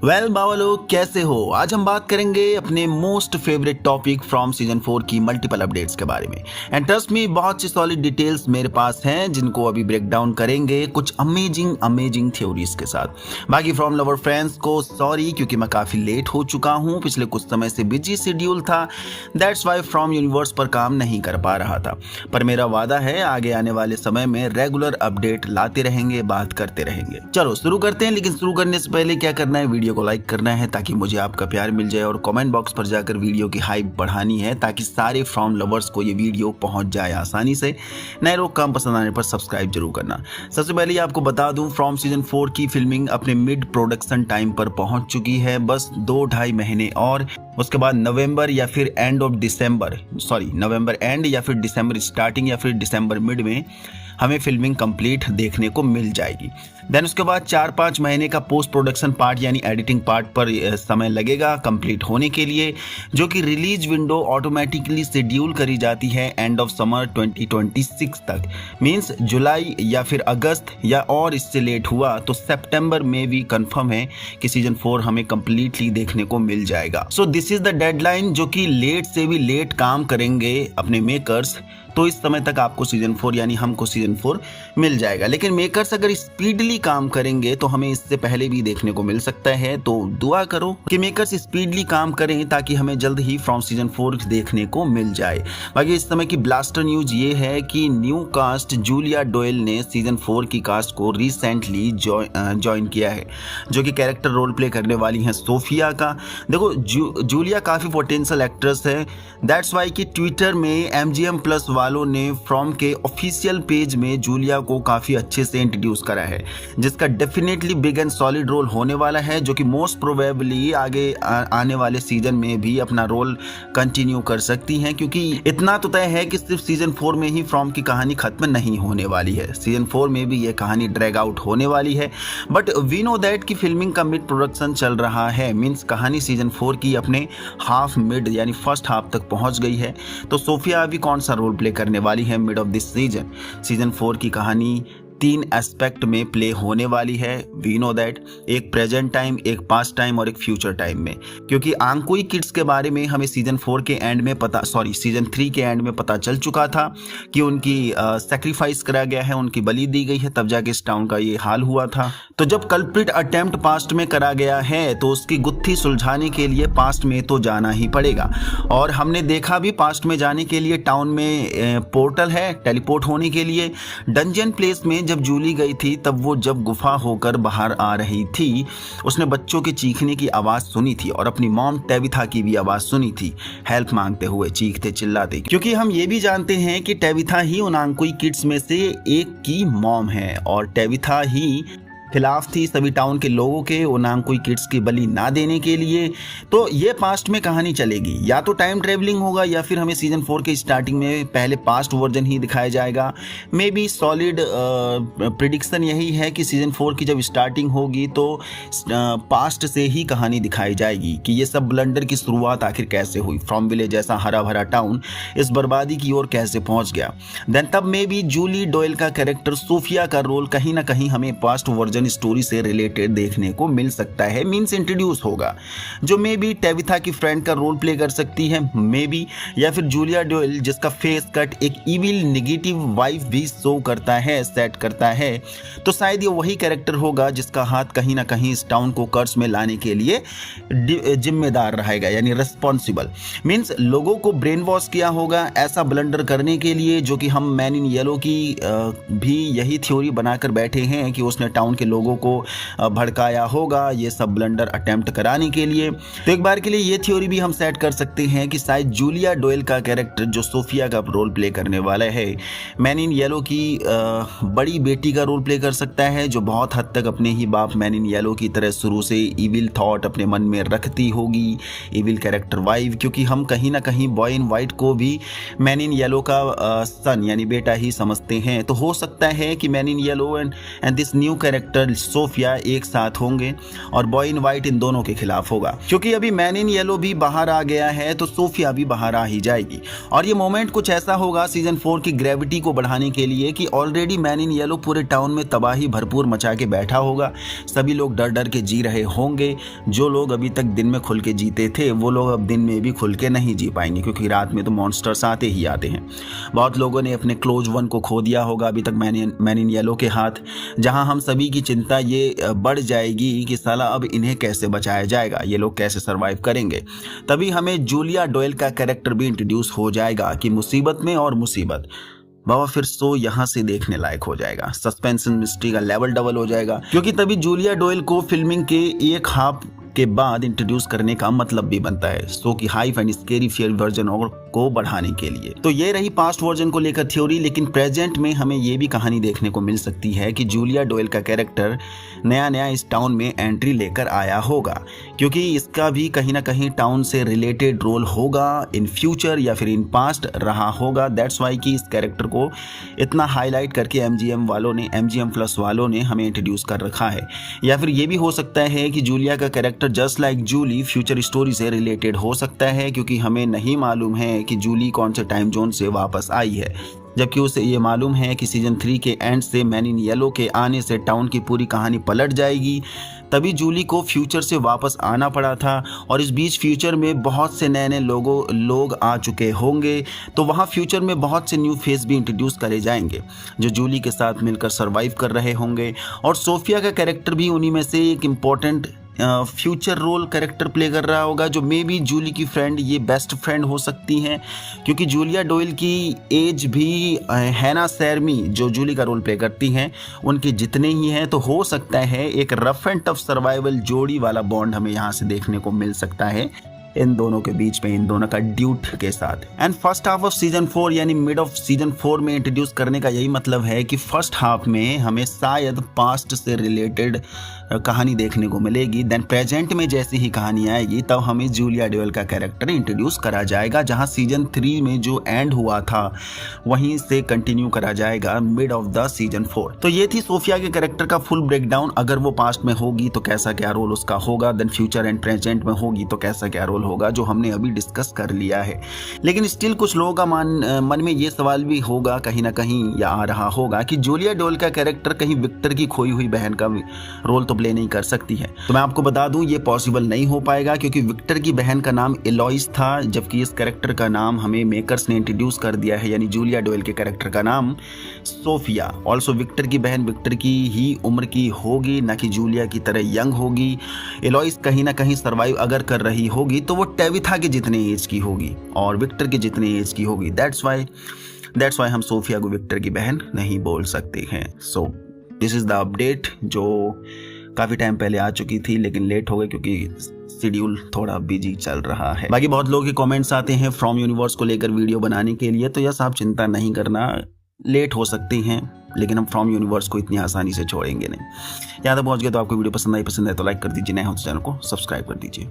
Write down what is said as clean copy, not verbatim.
Well बावलो, कैसे हो? आज हम बात करेंगे अपने most favourite topic from season 4 की मल्टीपल अपडेट्स के बारे में। एंड ट्रस्ट मी, बहुत सी सॉलिड डिटेल्स मेरे पास हैं जिनको अभी ब्रेक डाउन करेंगे कुछ अमेजिंग थ्योरीज के साथ। बाकी फ्रॉम लवर फ्रेंड्स को सॉरी, क्योंकि मैं काफ़ी लेट हो चुका हूँ। पिछले कुछ समय से बिजी शेड्यूल था, दैट्स वाई फ्रॉम यूनिवर्स पर काम नहीं कर पा रहा था। पर मेरा वादा है आगे आने वाले समय में रेगुलर अपडेट लाते रहेंगे, बात करते रहेंगे। चलो शुरू करते हैं, लेकिन शुरू करने से पहले क्या करना है, वीडियो को लाइक करना है ताकि मुझे आपका प्यार मिल जाए, और कमेंट बॉक्स पर जाकर वीडियो की हाइप बढ़ानी है ताकि सारे फ्रॉम लवर्स को ये वीडियो पहुंच जाए आसानी से। नए लोग काम पसंद आने पर सब्सक्राइब जरूर करना। सबसे पहले आपको बता दूं, फ्रॉम सीजन 4 की फिल्मिंग अपने मिड प्रोडक्शन टाइम पर पहुंच चुकी है। बस 2-2.5 महीने और उसके बाद नवंबर या फिर नवंबर एंड या फिर दिसंबर स्टार्टिंग या फिर दिसंबर मिड में हमें फिल्मिंग कंप्लीट देखने को मिल जाएगी। देन उसके बाद 4-5 महीने का पोस्ट प्रोडक्शन पार्ट यानी एडिटिंग पार्ट पर समय लगेगा कंप्लीट होने के लिए, जो कि रिलीज विंडो ऑटोमेटिकली शेड्यूल करी जाती है एंड ऑफ समर 2026 तक। मींस जुलाई या फिर अगस्त, या और इससे लेट हुआ तो सितंबर में भी कंफर्म है कि सीजन 4 हमें कंप्लीटली देखने को मिल जाएगा। So this is the deadline, जो कि लेट से भी लेट काम करेंगे अपने मेकर्स। तो इस समय तक आपको सीजन 4 यानी हमको सीजन 4 मिल जाएगा। लेकिन मेकर्स अगर स्पीडली काम करेंगे तो हमें इससे पहले भी देखने को मिल सकता है। तो दुआ करो कि मेकर्स स्पीडली काम करें ताकि हमें जल्द ही फ्रॉम सीजन 4 देखने को मिल जाए। बाकी इस समय की ब्लास्टर न्यूज ये है कि न्यू कास्ट जूलिया डोयल ने सीजन 4 की कास्ट को रिसेंटली ज्वाइन किया है, जो कि कैरेक्टर रोल प्ले करने वाली हैं सोफिया का। देखो जूलिया काफ़ी पोटेंशियल एक्ट्रेस है, दैट्स वाई कि ट्विटर में MGM+ वालों ने फ्रॉम के ऑफिशियल पेज में जूलिया को काफ़ी अच्छे से इंट्रोड्यूस करा है, जिसका definitely big and solid role होने वाला है, जो कि मोस्ट प्रोबेबली आगे आने वाले सीजन में भी अपना रोल कंटिन्यू कर सकती हैं। क्योंकि इतना तो तय है कि सिर्फ सीजन 4 में ही फ्रॉम की कहानी खत्म नहीं होने वाली है, सीजन 4 में भी ये कहानी ड्रैग आउट होने वाली है। बट वी नो दैट कि फिल्मिंग का मिड प्रोडक्शन चल रहा है, मीन्स कहानी सीजन 4 की अपने हाफ मिड यानी फर्स्ट हाफ तक पहुंच गई है। तो सोफिया अभी कौन सा रोल प्ले करने वाली है मिड ऑफ दिस सीजन 4 की कहानी 3 एस्पेक्ट में प्ले होने वाली है। वी नो दैट, एक प्रेजेंट टाइम, एक पास्ट टाइम और एक फ्यूचर टाइम में। क्योंकि आंकुई किड्स के बारे में हमें सीजन 3 के एंड में पता चल चुका था कि उनकी सेक्रीफाइस करा गया है, उनकी बलि दी गई है, तब जाके इस टाउन का ये हाल हुआ था। तो जब कल्प्रिट अटेम्प्ट पास्ट में करा गया है तो उसकी गुत्थी सुलझाने के लिए पास्ट में तो जाना ही पड़ेगा। और हमने देखा भी पास्ट में जाने के लिए टाउन में पोर्टल है टेलीपोर्ट होने के लिए। डंजन प्लेस में जब जूली गई थी तब वो जब गुफा होकर बाहर आ रही थी, उसने बच्चों के चीखने की आवाज़ सुनी थी और अपनी मॉम टेबिथा की भी आवाज़ सुनी थी, हेल्प मांगते हुए, चीखते चिल्लाते। क्योंकि हम ये भी जानते हैं कि टेबिथा ही उन आंकुई किड्स में से एक की मॉम है और टेबिथा ही खिलाफ थी सभी टाउन के लोगों के ओनांकुई किड्स की बलि ना देने के लिए। तो ये पास्ट में कहानी चलेगी, या तो टाइम ट्रेवलिंग होगा या फिर हमें सीजन 4 के स्टार्टिंग में पहले पास्ट वर्जन ही दिखाया जाएगा। मे बी सॉलिड प्रिडिक्शन यही है कि सीजन 4 की जब स्टार्टिंग होगी तो पास्ट से ही कहानी दिखाई जाएगी कि ये सब ब्लंडर की शुरुआत आखिर कैसे हुई, फ्रॉम विलेज जैसा हरा भरा टाउन इस बर्बादी की ओर कैसे पहुंच गया। देन तब मे बी जूली डोयल का कैरेक्टर सोफिया का रोल कहीं ना कहीं हमें पास्ट वर्जन स्टोरी से रिलेटेड देखने को मिल सकता है, मींस इंट्रोड्यूस होगा, जो मे बी टेबिथा की फ्रेंड का रोल प्ले कर सकती है मे बी, या फिर जूलिया डोयल जिसका फेस कट एक इविल नेगेटिव वाइफ भी शो करता है, सेट करता है। तो शायद ये वही कैरेक्टर होगा जिसका हाथ कहीं ना कहीं इस टाउन को कर्ज में लाने के लिए जिम्मेदार रहेगा, यानी रिस्पॉन्सिबल। मींस लोगों को ब्रेन वॉश किया होगा ऐसा ब्लंडर करने के लिए, जो कि हम मैन इन येलो की भी यही थ्योरी बनाकर बैठे हैं कि उसने टाउन के लोगों को भड़काया होगा ये सब ब्लंडर अटेम्प्ट कराने के लिए। तो एक बार के लिए ये थ्योरी भी हम सेट कर सकते हैं कि शायद जूलिया डोयल का कैरेक्टर जो सोफिया का रोल प्ले करने वाला है, मैन इन येलो की बड़ी बेटी का रोल प्ले कर सकता है, जो बहुत हद तक अपने ही बाप मैन इन येलो की तरह शुरू से इविल थॉट अपने मन में रखती होगी, इविल कैरेक्टर वाइफ। क्योंकि हम कहीं ना कहीं बॉय इन वाइट को भी मैन इन येलो का सन यानी बेटा ही समझते हैं। तो हो सकता है कि man in yellow and this new character character Sophia एक साथ होंगे और बॉय इन वाइट इन दोनों के खिलाफ होगा। क्योंकि अभी मैन इन येलो भी बाहर आ गया है तो सोफिया भी बाहर आ ही जाएगी। और ये मोमेंट कुछ ऐसा होगा सीजन 4 की ग्रेविटी को बढ़ाने के लिए कि ऑलरेडी मैन इन येलो पूरे टाउन में तबाही भरपूर मचा के बैठा होगा। सभी लोग डर डर के जी रहे होंगे। जो लोग अभी तक दिन में खुल के जीते थे वो लोग अब दिन में भी खुल के नहीं जी पाएंगे, क्योंकि रात में तो मॉन्स्टर्स आते ही आते हैं। बहुत लोगों ने अपने क्लोज वन को खो दिया होगा अभी तक मैन इन येलो के हाथ, जहां हम सभी की चिंता ये बढ़ जाएगी कि साला अब इन्हें कैसे बचाया जाएगा, ये लोग कैसे सर्वाइव करेंगे। तभी हमें जूलिया डोयल का कैरेक्टर भी इंट्रोड्यूस हो जाएगा कि मुसीबत में और मुसीबत बाबा फिर सो यहाँ से देखने लायक हो जाएगा। सस्पेंस एंड मिस्ट्री का लेवल डबल हो जाएगा, क्योंकि तभी जूलिया डोयल को फिल्मिंग के एक हाफ के बाद इंट्रोड्यूस करने का मतलब भी बनता है शो की hype and scary fear version और को बढ़ाने के लिए। तो ये रही पास्ट वर्जन को लेकर थ्योरी, लेकिन प्रेजेंट में हमें ये भी कहानी देखने को मिल सकती है कि जूलिया डोयल का कैरेक्टर नया नया इस टाउन में एंट्री लेकर आया होगा, क्योंकि इसका भी कहीं ना कहीं टाउन से रिलेटेड रोल होगा, इन फ्यूचर या फिर इन पास्ट रहा होगा। दैट्स वाई कि इस कैरेक्टर को इतना हाईलाइट करके MGM प्लस वालों ने हमें इंट्रोड्यूस कर रखा है। या फिर ये भी हो सकता है कि जूलिया का character just like Julie future story से रिलेटेड हो सकता है, क्योंकि हमें नहीं मालूम है कि जूली कौन से टाइम जोन से वापस आई है, जबकि उसे ये मालूम है कि सीजन 3 के एंड से मैन इन येलो के आने से टाउन की पूरी कहानी पलट जाएगी। तभी जूली को फ्यूचर से वापस आना पड़ा था और इस बीच फ्यूचर में बहुत से नए नए लोग आ चुके होंगे, तो वहाँ फ्यूचर में बहुत से न्यू फेस भी इंट्रोड्यूस करे जाएंगे जो जूली के साथ मिलकर सर्वाइव कर रहे होंगे। और सोफिया का कैरेक्टर भी उन्हीं में से एक important future role character play कर रहा होगा, जो मे बी जूली की फ्रेंड, ये बेस्ट फ्रेंड हो सकती हैं, क्योंकि जूलिया डोयल की एज भी हैना सैरमी जो जूली का रोल प्ले करती हैं उनके जितने ही हैं। तो हो सकता है एक रफ एंड टफ सर्वाइवल जोड़ी वाला बॉन्ड हमें यहाँ से देखने को मिल सकता है इन दोनों के बीच में, इन दोनों का ड्यूट के साथ। And first half off season 4 यानी मिड ऑफ सीजन 4 में इंट्रोड्यूस करने का यही मतलब है कि फर्स्ट हाफ में हमें शायद पास्ट से रिलेटेड कहानी देखने को मिलेगी। देन प्रेजेंट में जैसी ही कहानी आएगी तब हमें जूलिया डोयल का कैरेक्टर इंट्रोड्यूस करा जाएगा, जहां सीजन 3 में जो एंड हुआ था वहीं से कंटिन्यू करा जाएगा मिड ऑफ द सीजन 4। तो ये थी सोफिया के कैरेक्टर का फुल ब्रेकडाउन। अगर वो पास्ट में होगी तो कैसा क्या रोल उसका होगा, देन फ्यूचर एंड प्रेजेंट में होगी तो कैसा क्या रोल होगा, जो हमने अभी डिस्कस कर लिया है। लेकिन स्टिल कुछ लोगों का मन में ये सवाल भी होगा कहीं ना कहीं या आ रहा होगा कि जूलिया डोयल का कैरेक्टर कहीं विक्टर की खोई हुई बहन का रोल तो प्ले नहीं कर सकती है। तो मैं आपको बता दूं ये पॉसिबल नहीं हो पाएगा, क्योंकि विक्टर की बहन का नाम एलोइस था, जबकि इस कैरेक्टर का नाम हमें मेकर्स ने इंट्रोड्यूस कर दिया है, यानी जूलिया डोयल के कैरेक्टर का नाम सोफिया। ऑल्सो विक्टर की बहन विक्टर की ही उम्र की होगी, ना कि जूलिया की तरह यंग होगी। एलोइस कहीं ना कहीं सर्वाइव अगर कर रही होगी तो वो टेविथा के जितने एज की होगी और विक्टर के जितने एज की होगी। दैट्स वाई हम सोफिया को विक्टर की बहन नहीं बोल सकते हैं। So this is the update जो काफ़ी टाइम पहले आ चुकी थी, लेकिन लेट हो गई क्योंकि शेड्यूल थोड़ा बिजी चल रहा है। बाकी बहुत लोगों के कमेंट्स आते हैं फ्रॉम यूनिवर्स को लेकर वीडियो बनाने के लिए, तो यस आप चिंता नहीं करना, लेट हो सकती हैं लेकिन हम फ्रॉम यूनिवर्स को इतनी आसानी से छोड़ेंगे नहीं। यहाँ तक पहुँच गए तो आपको वीडियो पसंद है तो लाइक कर दीजिए, नए हो तो चैनल को सब्सक्राइब कर दीजिए।